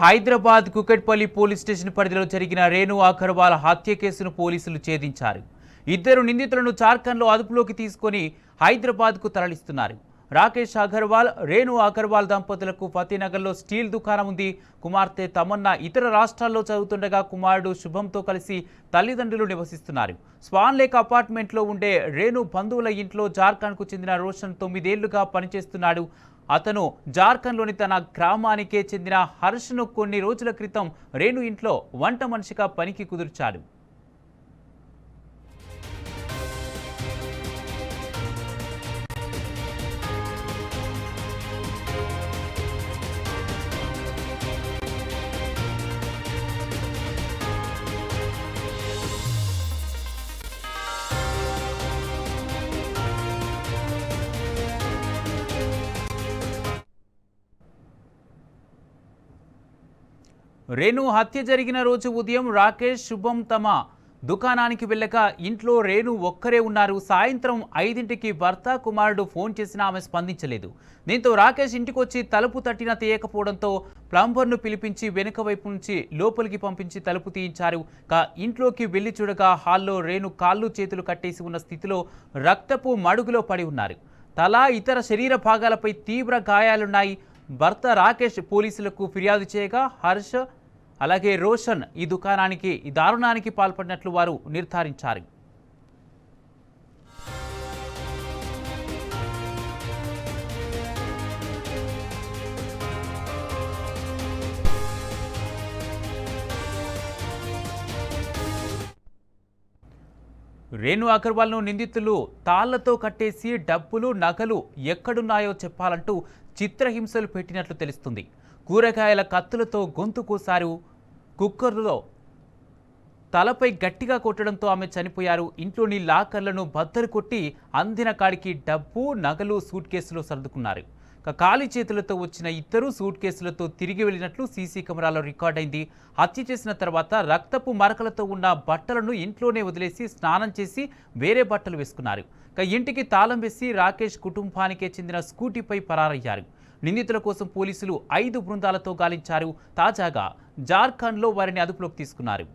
Hyderabad Kukatpally police station పరిధిలో జరిగిన రేణు అగర్వాల్ హత్య కేసును పోలీసులు ఛేదించారు. ఇద్దరు నిందితులను జార్ఖండ్లో అదుపులోకి తీసుకొని హైదరాబాద్కు తరలిస్తున్నారు. రాకేష్ అగర్వాల్, రేణు అగర్వాల్ దంపతులకు ఫతేనగర్లో స్టీల్ దుకాణం ఉంది. కుమార్తె తమన్నా ఇతర రాష్ట్రాల్లో చదువుతుండగా కుమారుడు శుభంతో కలిసి తల్లిదండ్రులు నివసిస్తున్నారు. స్వాన్ లేక్ అపార్ట్మెంట్లో ఉండే రేణు బంధువుల ఇంట్లో జార్ఖండ్కు చెందిన రోషన్ 9 ఏళ్లుగా పనిచేస్తున్నాడు. అతను జార్ఖండ్లోని తన గ్రామానికే చెందిన హర్ష్ను కొన్ని రోజుల క్రితం రేణు ఇంట్లో వంట మనిషిగా పనికి కుదిర్చాడు. రేణు హత్య జరిగిన రోజు ఉదయం రాకేష్, శుభం తమ దుకాణానికి వెళ్ళక ఇంట్లో రేణు ఒక్కరే ఉన్నారు. సాయంత్రం 5ంటికి భర్త, కుమారుడు ఫోన్ చేసినా ఆమె స్పందించలేదు. దీంతో రాకేష్ ఇంటికొచ్చి తలుపు తట్టినా తీయకపోవడంతో ప్లంబర్ను పిలిపించి వెనుక వైపు నుంచి లోపలికి పంపించి తలుపు తీయించారు. ఇంట్లోకి వెళ్లి చూడగా హాల్లో రేణు కాళ్ళు చేతులు కట్టేసి ఉన్న స్థితిలో రక్తపు మడుగులో పడి ఉన్నారు. తల, ఇతర శరీర భాగాలపై తీవ్ర గాయాలున్నాయి. భర్త రాకేష్ పోలీసులకు ఫిర్యాదు చేయగా హర్ష్ అలాగే రోషన్ ఈ దారుణానికి పాల్పడినట్లు వారు నిర్ధారించారు. రేణు అగర్వాల్ను నిందితులు తాళ్లతో కట్టేసి డబ్బులు, నగలు ఎక్కడున్నాయో చెప్పాలంటూ చిత్రహింసలు పెట్టినట్లు తెలుస్తుంది. కూరగాయల కత్తులతో గొంతు కోసారు. కుక్కర్లో తలపై గట్టిగా కొట్టడంతో ఆమె చనిపోయారు. ఇంట్లోని లాకర్లను బద్దలు కొట్టి అందిన కాడికి డబ్బు, నగలు సూట్ కేసులో సర్దుకున్నారు. ఖాళీ చేతులతో వచ్చిన ఇద్దరు సూట్ కేసులతో తిరిగి వెళ్ళినట్లు సీసీ కెమెరాలో రికార్డైంది. హత్య చేసిన తర్వాత రక్తపు మరకలతో ఉన్న బట్టలను ఇంట్లోనే వదిలేసి స్నానం చేసి వేరే బట్టలు వేసుకున్నారు. ఇంటికి తాళం వేసి రాకేష్ కుటుంబానికే చెందిన స్కూటీపై పరారయ్యారు. నిందితుల కోసం పోలీసులు 5 బృందాలతో గాలించారు. తాజాగా జార్ఖండ్లో వారిని అదుపులోకి తీసుకున్నారు.